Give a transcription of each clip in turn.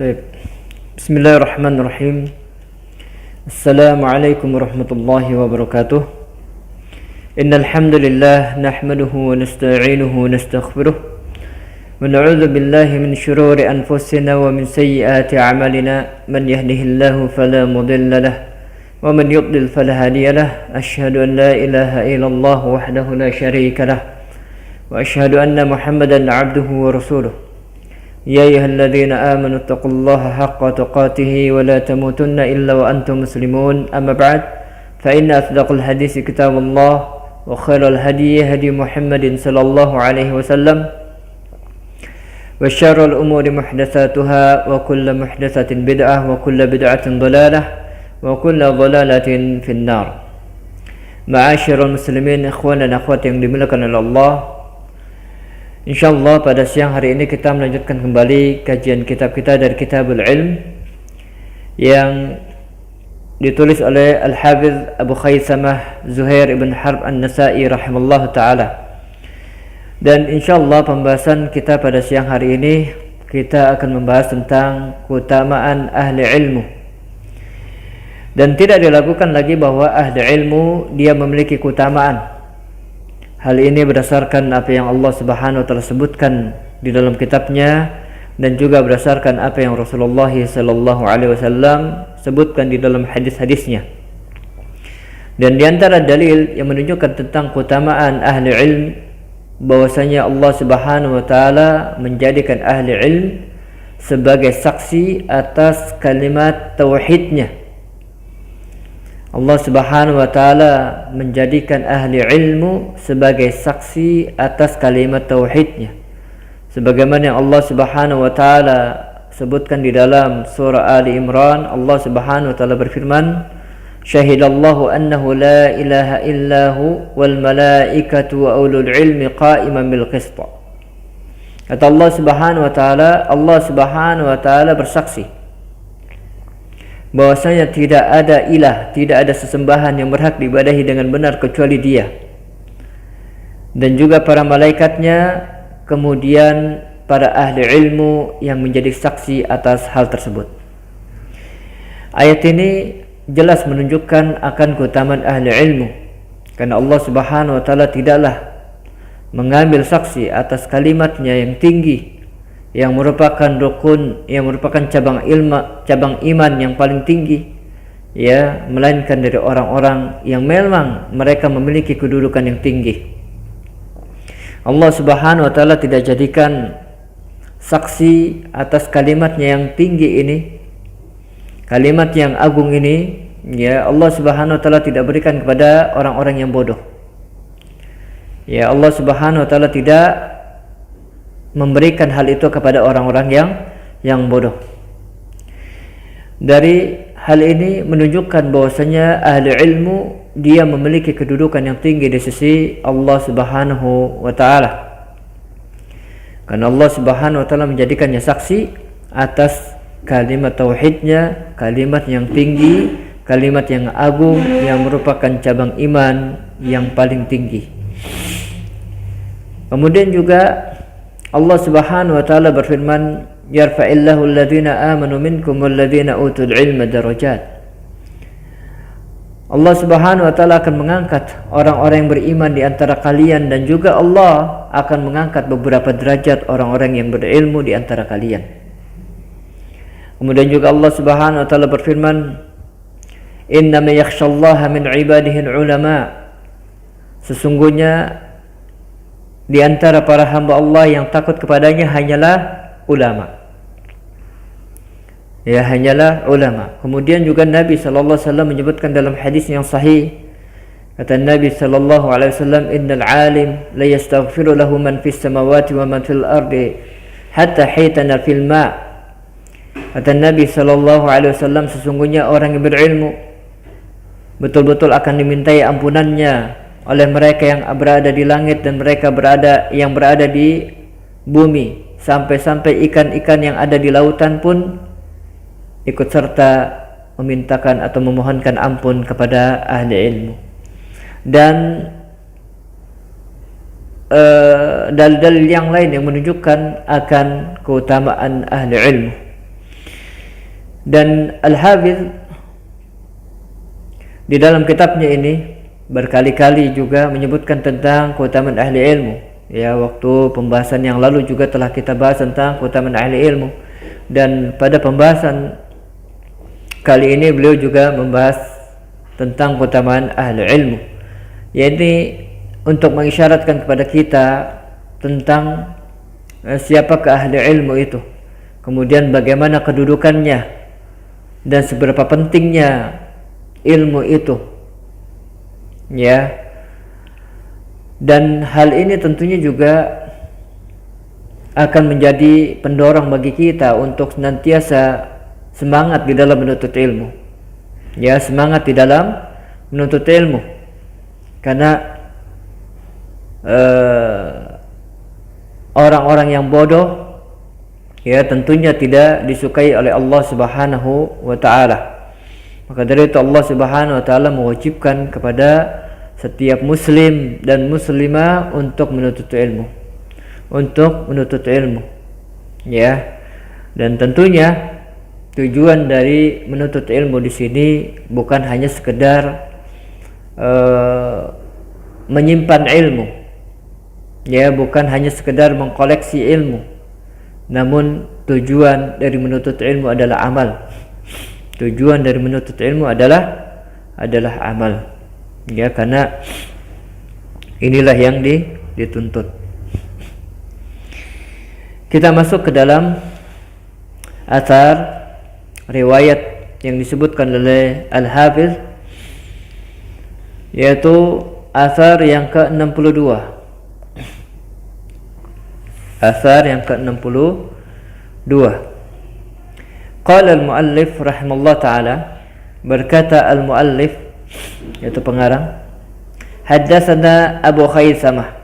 طيب بسم الله الرحمن الرحيم السلام عليكم ورحمة الله وبركاته إن الحمد لله نحمده ونستعينه ونستغفره ونعوذ بالله من شرور أنفسنا ومن سيئات أعمالنا من يهده الله فلا مضل له ومن يضلل فلا هادي له أشهد أن لا إله إلا الله وحده لا شريك له وأشهد أن محمدا عبده ورسوله يا أيها الذين آمنوا اتقوا الله حق تقاته ولا تموتن إلا وأنتم مسلمون أما بعد فإن أصدق الحديث كتاب الله وخير الهدي هدي محمد صلى الله عليه وسلم وشر الأمور محدثاتها وكل محدثة بدعة وكل بدعة ضلالة وكل ضلالة في النار. Ma'asyiral muslimin, ikhwan dan akhwat yang dimuliakan oleh Allah, InsyaAllah pada siang hari ini kita melanjutkan kembali kajian kitab kita dari Kitabul Ilm yang ditulis oleh Al-Hafiz Abu Khaisamah Zuhair ibn Harb An-Nasai rahimallahu ta'ala. Dan insyaAllah pembahasan kita pada siang hari ini kita akan membahas tentang keutamaan ahli ilmu. Dan tidak diragukan lagi bahwa ahli ilmu dia memiliki keutamaan. Hal ini berdasarkan apa yang Allah Subhanahu wa taala sebutkan di dalam kitabnya dan juga berdasarkan apa yang Rasulullah sallallahu alaihi wasallam sebutkan di dalam hadis-hadisnya. Dan di antara dalil yang menunjukkan tentang keutamaan ahli ilm bahwasanya Allah Subhanahu wa taala menjadikan ahli ilm sebagai saksi atas kalimat tauhidnya. Allah Subhanahu wa taala menjadikan ahli ilmu sebagai saksi atas kalimat tauhidnya. Sebagaimana yang Allah Subhanahu wa taala sebutkan di dalam surah Ali Imran, Allah Subhanahu wa taala berfirman, "Syahidallahu annahu la ilaha illahu wal malaikatu wa ulul ilmi qa'iman bil qist." Kata Allah Subhanahu wa taala bersaksi bahwasanya tidak ada ilah, tidak ada sesembahan yang berhak diibadahi dengan benar kecuali Dia, dan juga para malaikatnya, kemudian para ahli ilmu yang menjadi saksi atas hal tersebut. Ayat ini jelas menunjukkan akan keutamaan ahli ilmu, karena Allah Subhanahu wa taala tidaklah mengambil saksi atas kalimatnya yang tinggi, yang merupakan rukun, yang merupakan cabang iman yang paling tinggi, ya, melainkan dari orang-orang yang memang mereka memiliki kedudukan yang tinggi. Allah Subhanahu wa taala tidak jadikan saksi atas kalimatnya yang tinggi ini, kalimat yang agung ini, ya, Allah Subhanahu wa taala tidak berikan kepada orang-orang yang bodoh. Ya, Allah Subhanahu wa taala tidak memberikan hal itu kepada orang-orang yang bodoh. Dari hal ini menunjukkan bahwasanya ahli ilmu dia memiliki kedudukan yang tinggi di sisi Allah Subhanahu wa taala. Karena Allah Subhanahu wa taala menjadikannya saksi atas kalimat tauhidnya, kalimat yang tinggi, kalimat yang agung yang merupakan cabang iman yang paling tinggi. Kemudian juga Allah Subhanahu wa taala berfirman, "Yarfa'illahu alladhina amanu minkum walladhina utul ilma darajat." Allah Subhanahu wa taala akan mengangkat orang-orang yang beriman di antara kalian, dan juga Allah akan mengangkat beberapa derajat orang-orang yang berilmu di antara kalian. Kemudian juga Allah Subhanahu wa taala berfirman, "Innama yakhshallaha min 'ibadihi ulama." Sesungguhnya di antara para hamba Allah yang takut kepadanya hanyalah ulama. Ya, hanyalah ulama. Kemudian juga Nabi sallallahu alaihi wasallam menyebutkan dalam hadis yang sahih, kata Nabi sallallahu alaihi wasallam, "Innal 'alim la yastaghfiru lahu man fis samawati wa man fil ardi hatta hitana fil ma'." Kata Nabi sallallahu alaihi wasallam, sesungguhnya orang yang berilmu betul-betul akan dimintai ampunannya oleh mereka yang berada di langit dan mereka yang berada di bumi, sampai-sampai ikan-ikan yang ada di lautan pun ikut serta memintakan atau memohonkan ampun kepada ahli ilmu. Dan dalil-dalil yang lain yang menunjukkan akan keutamaan ahli ilmu. Dan Al-Hafidz di dalam kitabnya ini berkali-kali juga menyebutkan tentang keutamaan ahli ilmu. Ya, waktu pembahasan yang lalu juga telah kita bahas tentang keutamaan ahli ilmu, dan pada pembahasan kali ini beliau juga membahas tentang keutamaan ahli ilmu, yaitu untuk mengisyaratkan kepada kita tentang siapakah ahli ilmu itu, kemudian bagaimana kedudukannya dan seberapa pentingnya ilmu itu, ya. Dan hal ini tentunya juga akan menjadi pendorong bagi kita untuk senantiasa semangat di dalam menuntut ilmu, ya, semangat di dalam menuntut ilmu, karena orang-orang yang bodoh, ya, tentunya tidak disukai oleh Allah Subhanahu wa taala. Maka dari itu Allah Subhanahu wa taala mewajibkan kepada setiap muslim dan muslimah untuk menuntut ilmu, ya. Dan tentunya tujuan dari menuntut ilmu di sini bukan hanya sekedar menyimpan ilmu, ya, bukan hanya sekedar mengkoleksi ilmu, namun tujuan dari menuntut ilmu adalah amal. Tujuan dari menuntut ilmu adalah amal, ya, karena inilah yang dituntut. Kita masuk ke dalam athar riwayat yang disebutkan oleh Al-Hafidz, yaitu athar yang ke-62. Athar yang ke-62. Qala al-muallif rahimallahu taala, berkata al-muallif, yaitu pengarang, haddatsana Abu Khaisamah,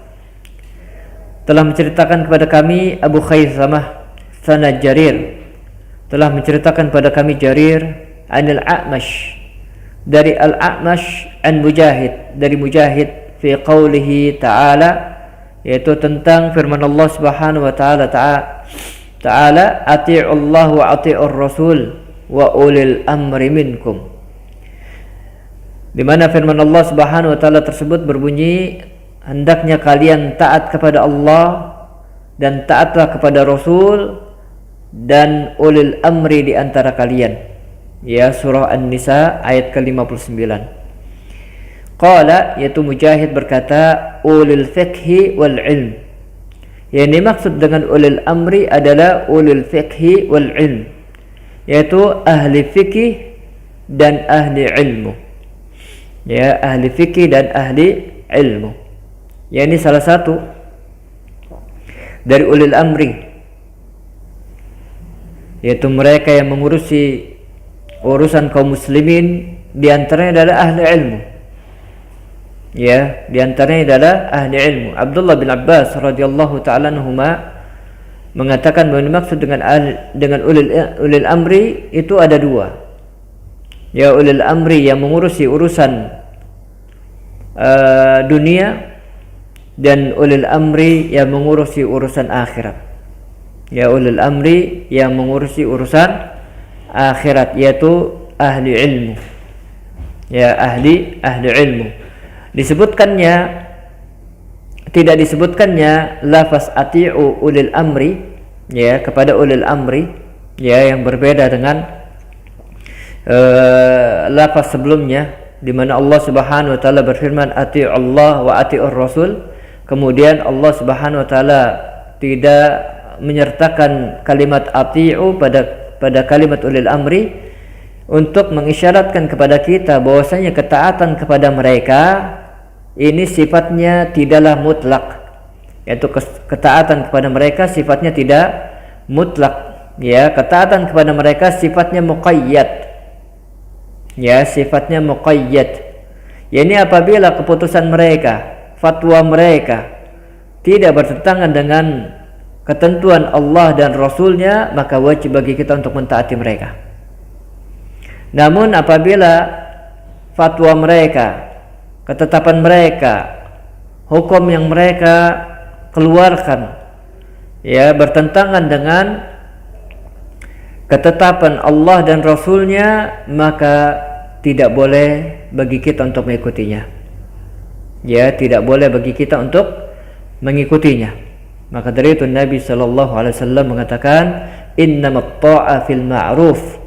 telah menceritakan kepada kami Abu Khaisamah sanad Jarir, telah menceritakan kepada kami Jarir anil A'mash, dari Al-A'mash an Mujahid, dari Mujahid fi qawlihi ta'ala, yaitu tentang firman Allah Subhanahu wa taala ta'ala ati'u Allah wa ati'ur Rasul wa ulil amri minkum, di mana firman Allah Subhanahu wa taala tersebut berbunyi, hendaknya kalian taat kepada Allah dan taatlah kepada Rasul dan ulil amri di antara kalian. Ya, surah An-Nisa ayat ke-59. Qala, yaitu Mujahid berkata, ulil fiqhi wal ilm. Yang dimaksud dengan ulil amri adalah ulil fiqhi wal ilm, yaitu ahli fikih dan ahli ilmu. Ya, ahli fikih dan ahli ilmu. Ya, ini salah satu dari ulil amri, yaitu mereka yang mengurusi urusan kaum muslimin, di antaranya adalah ahli ilmu. Ya, di antaranya adalah ahli ilmu. Abdullah bin Abbas radhiyallahu taala anhuma mengatakan bahwa dimaksud dengan ulil amri itu ada dua. Ya, ulil amri yang mengurusi urusan dunia, dan ulil amri yang mengurusi urusan akhirat. Ya, ulil amri yang mengurusi urusan akhirat, yaitu ahli ilmu. Ya, ahli ilmu. Tidak disebutkannya lafaz ati'u ulil amri, ya, kepada ulil amri, ya, yang berbeda dengan lafaz sebelumnya, di mana Allah Subhanahu wa taala berfirman ati'u Allah wa ati'ur Rasul. Kemudian Allah Subhanahu wa taala tidak menyertakan kalimat ati'u pada kalimat ulil amri untuk mengisyaratkan kepada kita bahwasanya ketaatan kepada mereka ini sifatnya tidaklah mutlak, yaitu ketaatan kepada mereka sifatnya tidak mutlak, ya, ketaatan kepada mereka sifatnya muqayyad, ya, sifatnya muqayyad. Ya, ini apabila keputusan mereka, fatwa mereka tidak bertentangan dengan ketentuan Allah dan Rasulnya, maka wajib bagi kita untuk mentaati mereka. Namun apabila fatwa mereka, ketetapan mereka, hukum yang mereka keluarkan, ya, bertentangan dengan ketetapan Allah dan Rasulnya, maka tidak boleh bagi kita untuk mengikutinya. Ya, tidak boleh bagi kita untuk mengikutinya. Maka dari itu Nabi sallallahu alaihi wasallam mengatakan, innamat ta'a fil ma'ruf.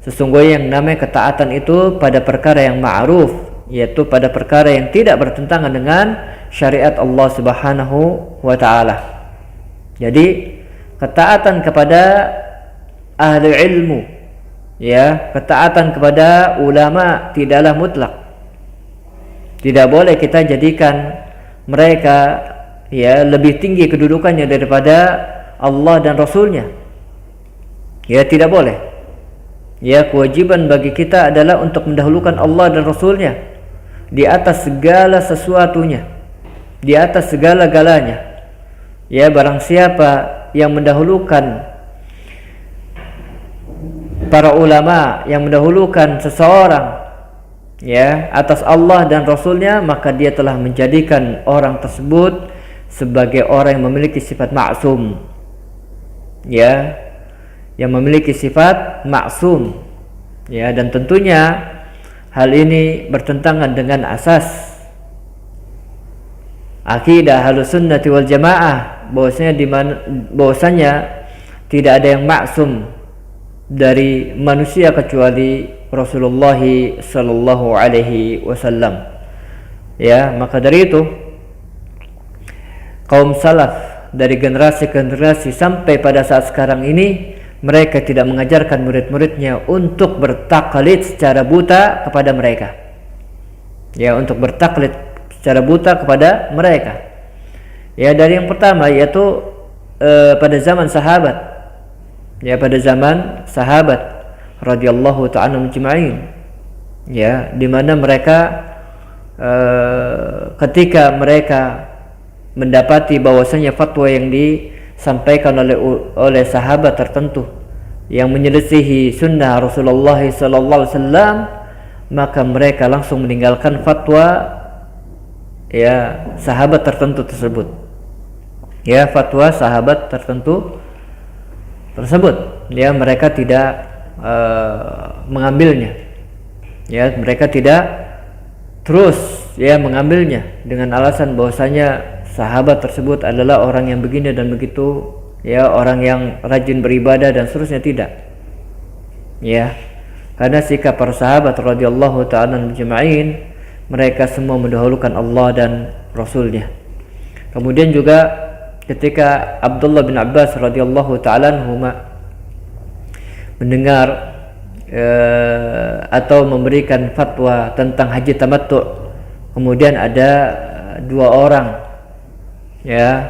Sesungguhnya yang namanya ketaatan itu pada perkara yang ma'ruf, yaitu pada perkara yang tidak bertentangan dengan syariat Allah Subhanahu wa taala. Jadi ketaatan kepada ahli ilmu, ya, ketaatan kepada ulama tidaklah mutlak. Tidak boleh kita jadikan mereka, ya, lebih tinggi kedudukannya daripada Allah dan Rasulnya. Ya, tidak boleh. Ya, kewajiban bagi kita adalah untuk mendahulukan Allah dan Rasulnya di atas segala sesuatunya, di atas segala-galanya. Ya, barang siapa yang mendahulukan para ulama, yang mendahulukan seseorang, ya, atas Allah dan Rasulnya, maka dia telah menjadikan orang tersebut sebagai orang yang memiliki sifat maksum, ya, yang memiliki sifat maksum, ya, dan tentunya hal ini bertentangan dengan asas akidah Ahlussunnati wal Jamaah, bahwasanya tidak ada yang maksum dari manusia kecuali Rasulullah sallallahu alaihi wasallam. Ya, maka dari itu kaum salaf dari generasi ke generasi sampai pada saat sekarang ini, mereka tidak mengajarkan murid-muridnya untuk bertaklid secara buta kepada mereka. Ya, untuk bertaklid secara buta kepada mereka. Ya, dari yang pertama yaitu pada zaman sahabat. Ya, pada zaman sahabat radhiyallahu ta'ala majma'in, ya, di mana mereka ketika mereka mendapati bahwasanya fatwa yang disampaikan oleh sahabat tertentu yang menyelisihi sunnah Rasulullah sallallahu alaihi wasallam, maka mereka langsung meninggalkan fatwa, ya, sahabat tertentu tersebut. Ya, fatwa sahabat tertentu tersebut, ya, mereka tidak mengambilnya. Ya, mereka tidak terus, ya, mengambilnya dengan alasan bahwasanya sahabat tersebut adalah orang yang begini dan begitu, ya, orang yang rajin beribadah dan seterusnya. Tidak, ya, karena sikap para sahabat radhiyallahu ta'ala majma'in, mereka semua mendahulukan Allah dan Rasulnya. Kemudian juga ketika Abdullah bin Abbas radhiyallahu ta'ala anhuma mendengar atau memberikan fatwa tentang haji tamattu, kemudian ada dua orang, ya,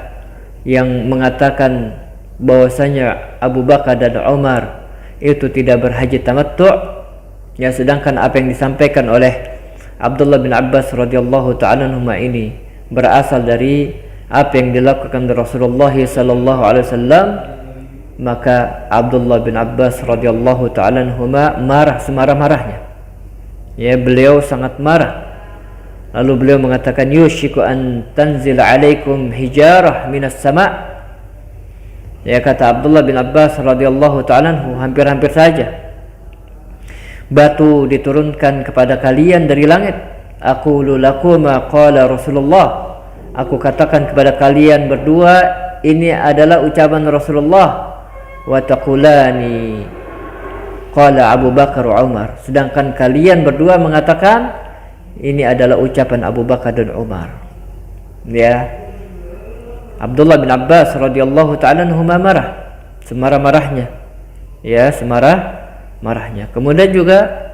yang mengatakan bahwasanya Abu Bakar dan Umar itu tidak berhaji tamattu, ya, sedangkan apa yang disampaikan oleh Abdullah bin Abbas radhiyallahu ta'ala anhuma ini berasal dari apa yang dilakukan Rasulullah sallallahu alaihi wasallam, maka Abdullah bin Abbas radhiyallahu ta'ala anhuma marah semarah-marahnya. Ya, beliau sangat marah. Lalu beliau mengatakan, yushiku an tanzil alaikum hijarah minas sama'. Ya, kata Abdullah bin Abbas radhiyallahu ta'ala anhu, hampir-hampir saja batu diturunkan kepada kalian dari langit. Aqulu lakuma qala Rasulullah. Aku katakan kepada kalian berdua, ini adalah ucapan Rasulullah. Wa taqulani qala Abu Bakar wa Umar. Sedangkan kalian berdua mengatakan ini adalah ucapan Abu Bakar dan Umar. Ya, Abdullah bin Abbas radhiyallahu ta'ala anhuma marah semarah-marahnya. Ya, semarah-marahnya. Kemudian juga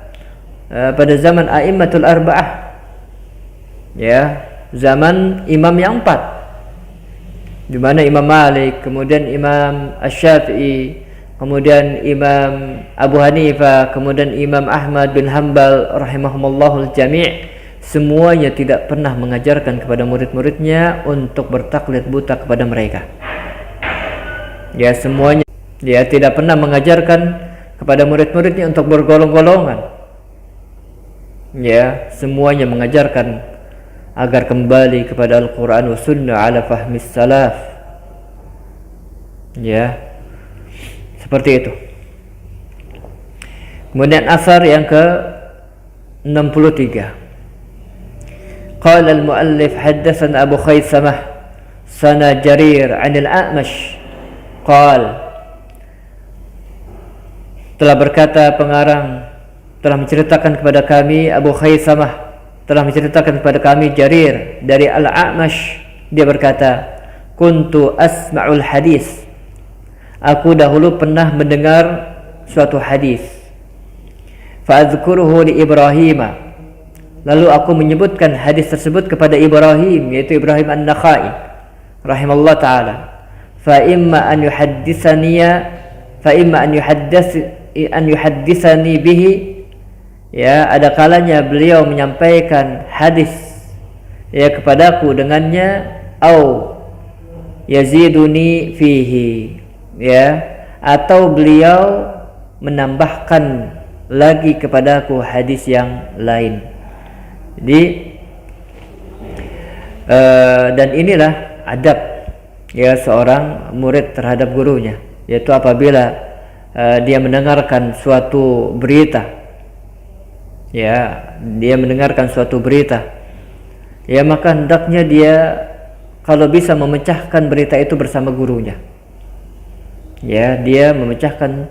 pada zaman a'immatul arba'ah, ya, zaman imam yang empat, di mana Imam Malik, kemudian Imam Asy-Syafi'i, kemudian Imam Abu Hanifah, kemudian Imam Ahmad bin Hanbal rahimahumallahul jami', semuanya tidak pernah mengajarkan kepada murid-muridnya untuk bertaklid buta kepada mereka. Ya, semuanya, ya, tidak pernah mengajarkan kepada murid-muridnya untuk bergolong-golongan. Ya, semuanya mengajarkan agar kembali kepada Al-Quran wa Sunnah ala fahmis salaf. Ya, seperti itu. Kemudian asar yang ke 63. Qala al-muallif haddatsana Abu Khaisamah sana Jarir 'an al-A'mash qala, telah berkata pengarang, telah menceritakan kepada kami Abu Khaisamah, telah menceritakan kepada kami Jarir dari Al-A'mash, dia berkata, kuntu asma'ul hadis, aku dahulu pernah mendengar suatu hadis, fa'adzkuruhu li Ibrahim, lalu aku menyebutkan hadis tersebut kepada Ibrahim, yaitu Ibrahim An-Nakhai rahimallahu taala, fa imma an yuhadditsani bihi, ya, ada kalanya beliau menyampaikan hadis ya kepadaku dengannya, au yaziduni fihi, ya, atau beliau menambahkan lagi kepadaku hadis yang lain. Jadi dan inilah adab ya seorang murid terhadap gurunya, yaitu apabila dia mendengarkan suatu berita, ya, dia mendengarkan suatu berita, ya, maka hendaknya dia kalau bisa memecahkan berita itu bersama gurunya, ya, dia memecahkan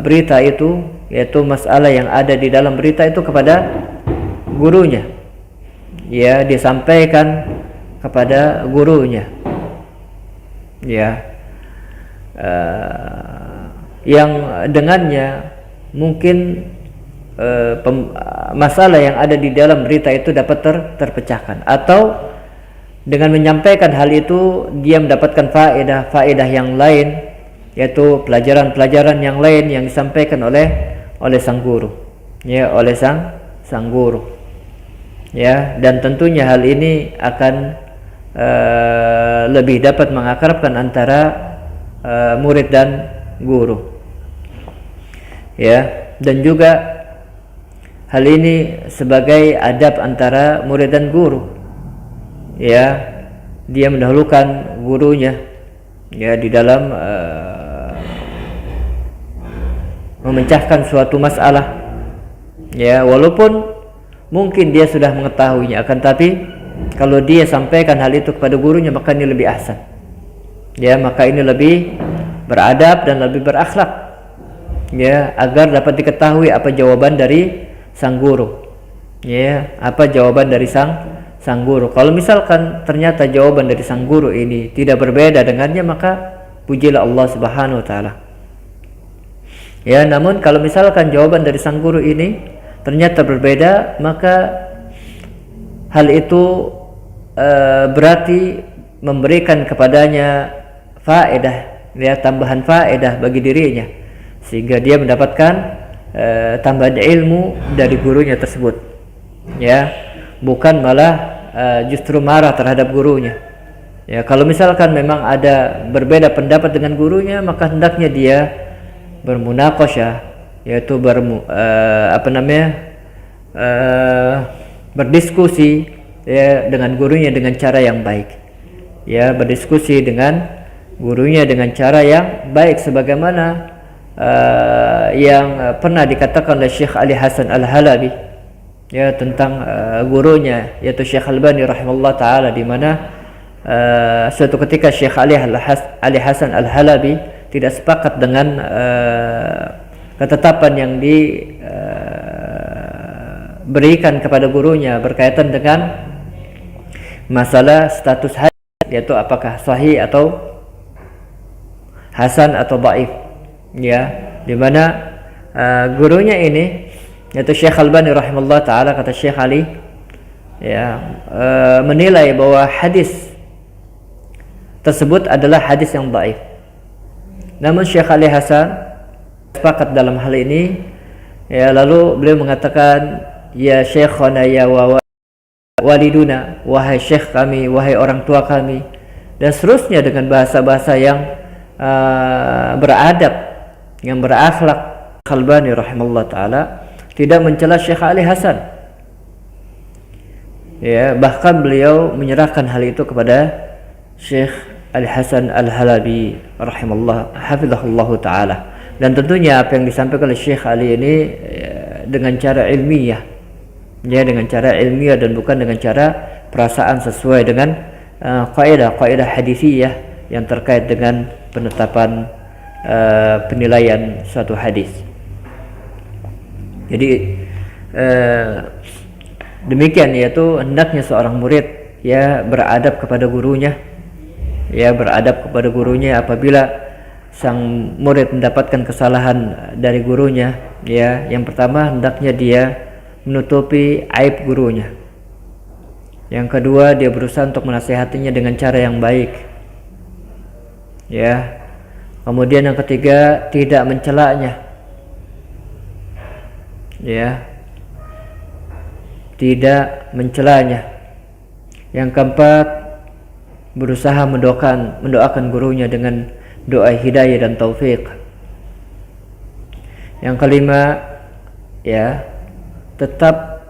berita itu, yaitu masalah yang ada di dalam berita itu kepada gurunya, ya, disampaikan kepada gurunya, ya, yang dengannya mungkin masalah yang ada di dalam berita itu dapat terpecahkan, atau dengan menyampaikan hal itu dia mendapatkan faedah yang lain, yaitu pelajaran-pelajaran yang lain yang disampaikan oleh sang guru, ya, oleh sang guru, ya, dan tentunya hal ini akan lebih dapat mengakrabkan antara murid dan guru, ya, dan juga hal ini sebagai adab antara murid dan guru, ya, dia mendahulukan gurunya, ya, di dalam memecahkan suatu masalah, ya, walaupun mungkin dia sudah mengetahuinya, akan tapi kalau dia sampaikan hal itu kepada gurunya maka ini lebih ahsan, ya, maka ini lebih beradab dan lebih berakhlak, ya, agar dapat diketahui apa jawaban dari sang guru, ya, apa jawaban dari sang guru. Kalau misalkan ternyata jawaban dari sang guru ini tidak berbeda dengannya, maka pujilah Allah Subhanahu wa taala. Ya, namun kalau misalkan jawaban dari sang guru ini ternyata berbeda, maka hal itu berarti memberikan kepadanya faedah, ya, tambahan faedah bagi dirinya, sehingga dia mendapatkan tambahan ilmu dari gurunya tersebut, ya, bukan malah justru marah terhadap gurunya. Ya, kalau misalkan memang ada berbeda pendapat dengan gurunya, maka hendaknya dia bermunaqasyah, yaitu berdiskusi, ya, dengan gurunya dengan cara yang baik, ya, berdiskusi dengan gurunya dengan cara yang baik, sebagaimana yang pernah dikatakan oleh Syekh Ali Hasan Al-Halabi, ya, tentang gurunya, yaitu Syekh Albani rahimahullah taala, di mana suatu ketika Syekh Ali Hasan Al-Halabi tidak sepakat dengan ketetapan yang diberikan kepada gurunya berkaitan dengan masalah status hadis, yaitu apakah sahih atau hasan atau dhaif, ya, di mana gurunya ini, yaitu Syekh Albani rahimahullah taala, kata Syekh Ali, ya, menilai bahwa hadis tersebut adalah hadis yang dhaif. Namun Syekh Ali Hasan sepakat dalam hal ini, ya, lalu beliau mengatakan, ya Syekhana, ya waliduna, wahai syekh kami, wahai orang tua kami, dan seterusnya dengan bahasa-bahasa yang beradab, yang berakhlak. Albani rahimahullah taala tidak mencela Syekh Ali Hasan, ya, bahkan beliau menyerahkan hal itu kepada Syekh Ali Hasan Al-Halabi rahimahullah hafizahullah taala. Dan tentunya apa yang disampaikan oleh Syekh Ali ini dengan cara ilmiah, ya, dengan cara ilmiah dan bukan dengan cara perasaan sesuai dengan kaidah hadisiyah yang terkait dengan penetapan penilaian suatu hadis. Jadi demikian, yaitu hendaknya seorang murid ya beradab kepada gurunya, apabila sang murid mendapatkan kesalahan dari gurunya, ya, yang pertama hendaknya dia menutupi aib gurunya. Yang kedua, dia berusaha untuk menasihatinya dengan cara yang baik, ya. Kemudian yang ketiga, tidak mencelanya, ya, tidak mencelanya. Yang keempat, berusaha mendoakan gurunya dengan doa hidayah dan taufik. Yang kelima, ya, tetap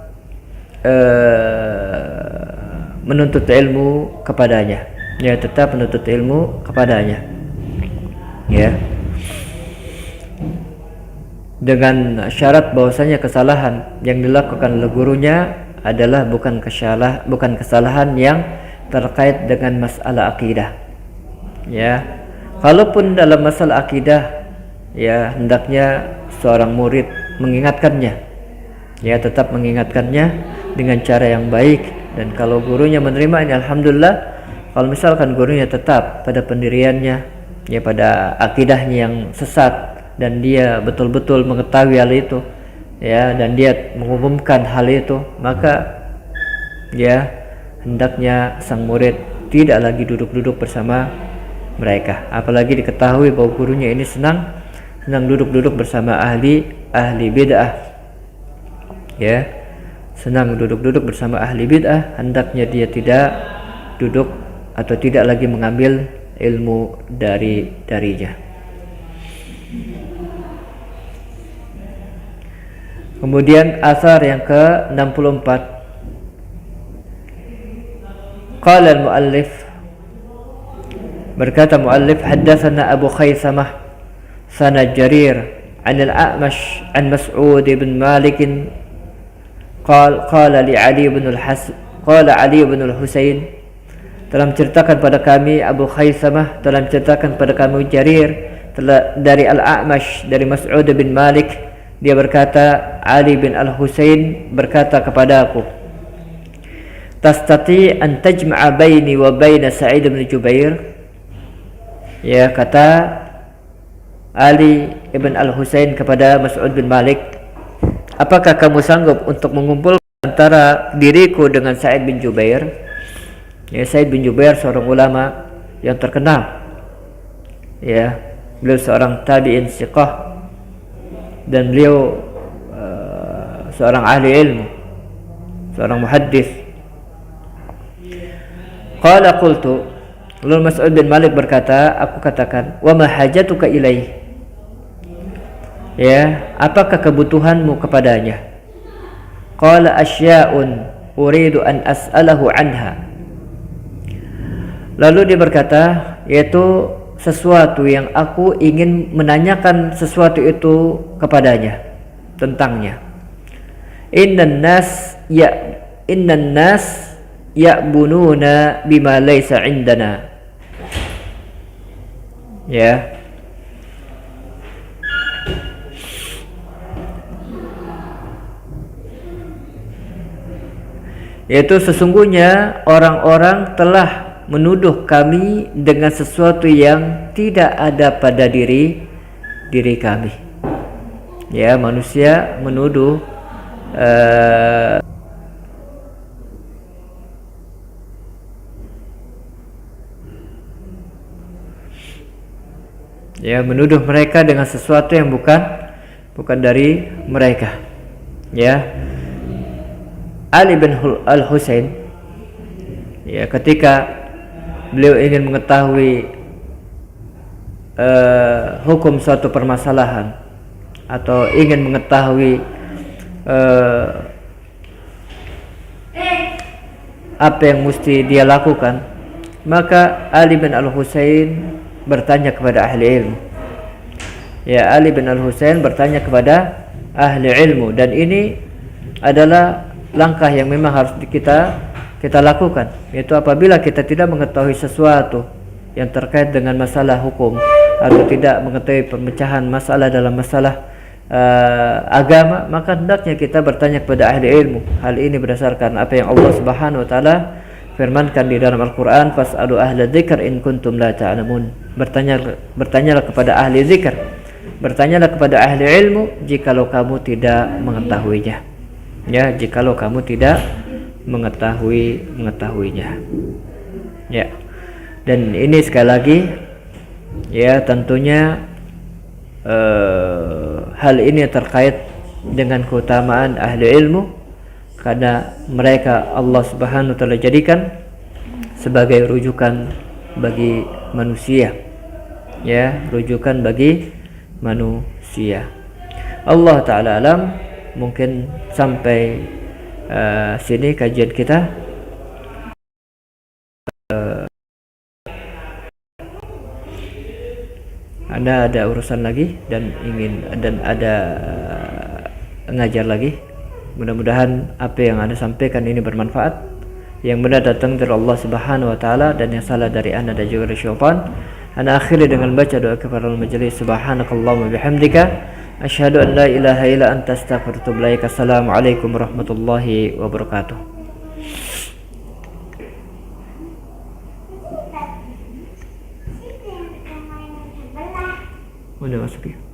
menuntut ilmu kepadanya, ya, tetap menuntut ilmu kepadanya, ya, dengan syarat bahwasanya kesalahan yang dilakukan oleh gurunya adalah bukan kesalahan yang terkait dengan masalah akidah, ya. Kalaupun dalam masalah akidah, ya, hendaknya seorang murid mengingatkannya, ya, tetap mengingatkannya dengan cara yang baik. Dan kalau gurunya menerima, ini alhamdulillah. Kalau misalkan gurunya tetap pada pendiriannya, ya, pada akidahnya yang sesat, dan dia betul-betul mengetahui hal itu, ya, dan dia mengumumkan hal itu, maka, ya, hendaknya sang murid tidak lagi duduk-duduk bersama mereka. Apalagi diketahui bahwa gurunya ini senang duduk-duduk bersama ahli bid'ah, ya, senang duduk-duduk bersama ahli bid'ah. Hendaknya dia tidak duduk atau tidak lagi mengambil ilmu darinya. Kemudian asar yang ke-64, qala al-muallif, berkata muallif, haddatsana Abu Khaisamah sanad Jarir an al-A'mash an Mas'ud bin Malik qala li Ali bin al-Husain, telah menceritakan pada kami Abu Khaisamah, telah menceritakan pada kami Jarir dari Al-A'mash dari Mas'ud bin Malik, dia berkata, Ali bin Al-Husain berkata kepada aku, tastati an tajma'a baini wa baina Sa'id bin Jubair. Ya, kata Ali ibn Al-Husain kepada Mas'ud bin Malik, apakah kamu sanggup untuk mengumpulkan antara diriku dengan Sa'id bin Jubair? Ya, Sa'id bin Jubair seorang ulama yang terkenal, ya, beliau seorang tabi'in siqah, dan beliau seorang ahli ilmu, seorang muhaddis. Qala qultu, lalu Mas'ud bin Malik berkata, aku katakan, wa ma hajatuka ilaih, ya, apakah kebutuhanmu kepadanya? Qala asya'un uridu an as'alahu anha. Lalu dia berkata, yaitu sesuatu yang aku ingin menanyakan sesuatu itu kepadanya, tentangnya. Innan nas ya'bununa bima laysa indana. Ya. Yaitu sesungguhnya orang-orang telah menuduh kami dengan sesuatu yang tidak ada pada diri kami. Ya, manusia menuduh menuduh mereka dengan sesuatu yang bukan dari mereka. Ya, Ali bin Al-Husain, ya, ketika beliau ingin mengetahui hukum suatu permasalahan atau ingin mengetahui apa yang mesti dia lakukan, maka Ali bin Al-Husain bertanya kepada ahli ilmu. ya Ali bin Al-Husain bertanya kepada ahli ilmu, dan ini adalah langkah yang memang harus kita lakukan, yaitu apabila kita tidak mengetahui sesuatu yang terkait dengan masalah hukum atau tidak mengetahui pemecahan masalah dalam masalah agama, maka hendaknya kita bertanya kepada ahli ilmu. Hal ini berdasarkan apa yang Allah Subhanahu wa taala firmankan di dalam Al-Qur'an, fas'alu ahla dzikr in kuntum la ta'lamun. Bertanyalah kepada ahli zikr, bertanyalah kepada ahli ilmu jikalau kamu tidak mengetahuinya. Ya, jikalau kamu tidak mengetahuinya. Ya. Dan ini sekali lagi ya, tentunya hal ini terkait dengan keutamaan ahli ilmu, karena mereka Allah Subhanahu wa taala jadikan sebagai rujukan bagi manusia. Ya, rujukan bagi manusia. Allah taala alam. Mungkin sampai sini kajian kita. Anda ada urusan lagi dan ada ngajar lagi. Mudah-mudahan apa yang Anda sampaikan ini bermanfaat. Yang benar datang dari Allah Subhanahu wa taala, dan yang salah dari Anda dan juga dari syaitan. Ana akhiri dengan baca doa kafaratul majelis. Subhanakallahumma bihamdika asyhadu an la ilaha illa anta astaghfiruka wa atubu ilaik. Assalamualaikum warahmatullahi wabarakatuh. Udah masuk ya.